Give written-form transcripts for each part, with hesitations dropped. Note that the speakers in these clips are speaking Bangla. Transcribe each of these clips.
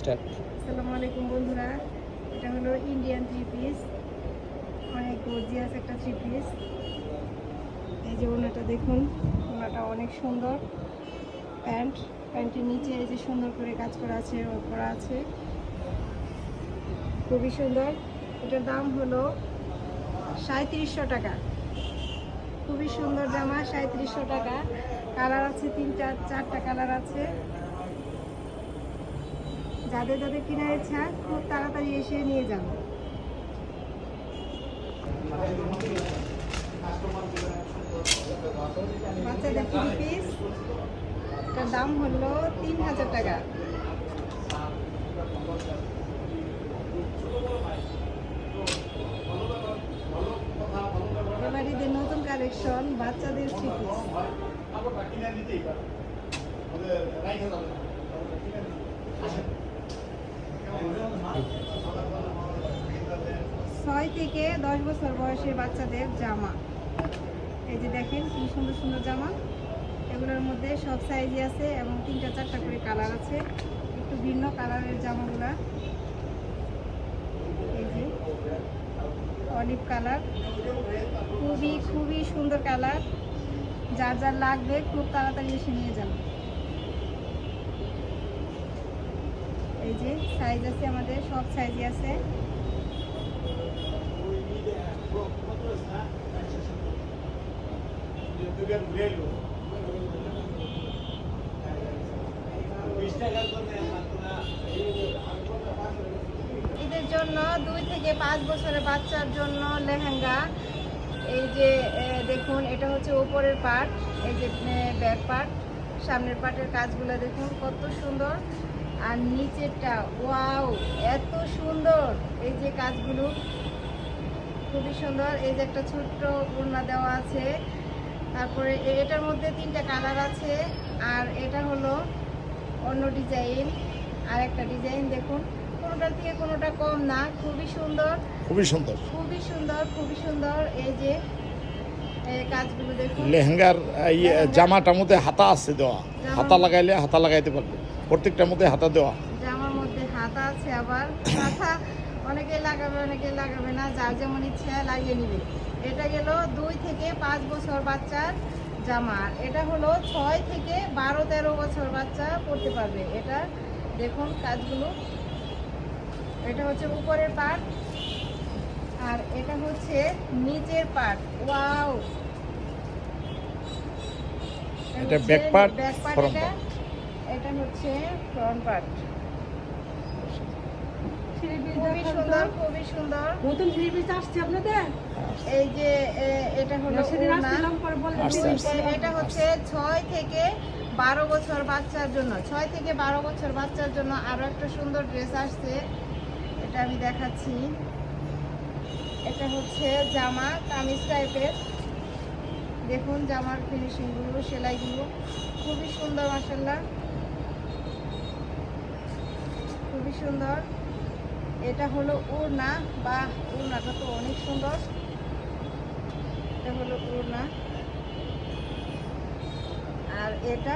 স্টার্ট। আসসালামু আলাইকুম বন্ধুরা, এটা হলো ইন্ডিয়ান থ্রি পিস, অনেক গর্জিয়াস একটা থ্রি পিস। এই যে ওনাটা দেখুন, ওনাটা অনেক সুন্দর। প্যান্টের নিচে এই যে সুন্দর করে কাজ করা আছে, খুবই সুন্দর। এটার দাম হলো 3700 টাকা। খুবই সুন্দর জামা, 3700 টাকা। কালার আছে 3-4টা কালার আছে। যাদের যাদের কেনার ইচ্ছা খুব তাড়াতাড়ি এসে নিয়ে যান। বাচ্চাদের থ্রি পিস, এটার দাম হলো 3000 টাকা। এবার ঈদের নতুন কালেকশন বাচ্চাদের থ্রি পিস। 6 থেকে 10 বছর বয়সের বাচ্চাদের জামা। এই যে দেখেন কি সুন্দর সুন্দর জামা। এগুলোর মধ্যে সব সাইজই আছে এবং 3-4টা করে কালার আছে, একটু ভিন্ন কালারের জামাগুলা। এই যে অলিভ কালার, খুবই সুন্দর কালার। যার যার লাগবে খুব তাড়াতাড়ি এসে নিয়ে যান। এই যে সাইজ আছে, আমাদের সব সাইজই আছে। ঈদের জন্য 2 থেকে 5 বছরের বাচ্চার জন্য লেহেঙ্গা। এই যে দেখুন, এটা হচ্ছে উপরের পার্ট, এই যে ব্যাক পার্ট, সামনের পার্টের কাজগুলো দেখুন কত সুন্দর। আর নিচেরটা ওয়াও, এত সুন্দর! এই যে কাজগুলো খুবই সুন্দর। এই যে একটা ছোট্ট ওড়না দেওয়া আছে। তারপরে এটার মধ্যে 3টা কালার আছে। আর এটা হলো অন্য ডিজাইন, আর একটা ডিজাইন দেখুন, কোনোটার থেকে কোনোটা কম না। খুবই সুন্দর। এই যে কাজগুলো দেখুন। লেহেঙ্গার জামাটার মধ্যে হাতা আছে দেওয়া, হাতা লাগাইলে হাতা লাগাইতে পারবে, প্রত্যেকটার মধ্যে হাতা দেওয়া। জামার মধ্যে হাতা আছে, আবার হাতা অনেকে লাগাবে না, যার যেমন ইচ্ছা লাগিয়ে নিবে। এটা গেল 2 থেকে 5 বছর বাচ্চার জামা। আর এটা হলো 6 থেকে 12-13 বছর বাচ্চা পরতে পারবে। এটা দেখুন কাজগুলো। এটা হচ্ছে উপরের পার্ট, আর এটা হচ্ছে নিচের পার্ট। ওয়াও, এটা ব্যাক পার্ট, ফ্রন্ট এটা পার্ট। এটা হচ্ছে ফ্রন্ট পার্ট। খুবই সুন্দর। নতুন থ্রি পিস আসছে আপনাদের। এই যে এটা হলো ওড়না। এটা হচ্ছে 6 থেকে 12 বছর বাচ্চার জন্য। 6 থেকে 12 বছর বাচ্চার জন্য আরো একটা সুন্দর ড্রেস আসছে, এটা আমি দেখাচ্ছি। এটা হচ্ছে জামা, কামিজ টাইপের। দেখুন জামার ফিনিশিংগুলো, সেলাইগুলো খুবই সুন্দর, মাশাআল্লাহ খুবই সুন্দর। এটা হলো ওড়না, বা ওড়নাটা তো অনেক সুন্দর। এটা হলো ওড়না, আর এটা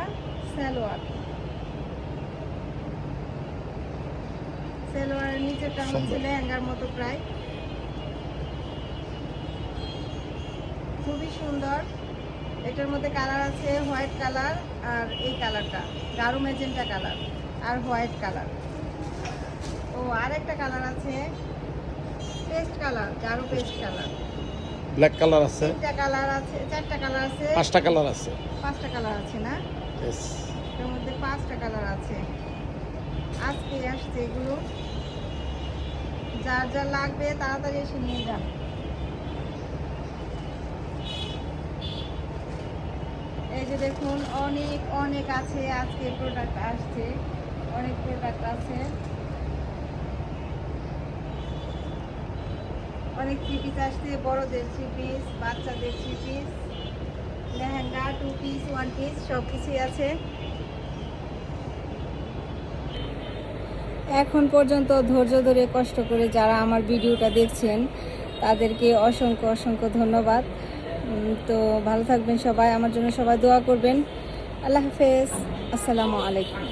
সালোয়ারের নিচেটা হচ্ছে লেহেঙ্গার মতো প্রায়। খুবই সুন্দর। এটার মধ্যে কালার আছে হোয়াইট কালার, আর এই কালারটা গাঢ় ম্যাজেন্টা কালার, আর হোয়াইট কালার। ও আরেকটা কালার আছে পেস্ট কালার, গাঢ় পেস্ট কালার। ব্ল্যাক কালার আছে, 3টা কালার আছে, 4টা কালার আছে, 5টা কালার আছে। 5টা কালার আছে না? Yes. এর মধ্যে 5টা কালার আছে। আজকে আসছে এগুলো। যার যা লাগবে তাড়াতাড়ি এসে নিয়ে যান। এই যে দেখুন, অনেক আছে আজকে, প্রোডাক্ট আসছে, অনেক প্রোডাক্ট আছে। অনেক থ্রি পিস আসছে, বড়দের থ্রি পিস, বাচ্চাদের three piece, lehenga, 2 piece, 1 piece, সব কিছুই আছে। এখন পর্যন্ত ধৈর্য ধরে কষ্ট করে যারা আমার ভিডিওটা দেখছেন তাদেরকে অসংখ্য ধন্যবাদ। তো ভালো থাকবেন সবাই, আমার জন্য সবাই দোয়া করবেন। আল্লাহ হাফেজ, আসসালামু আলাইকুম।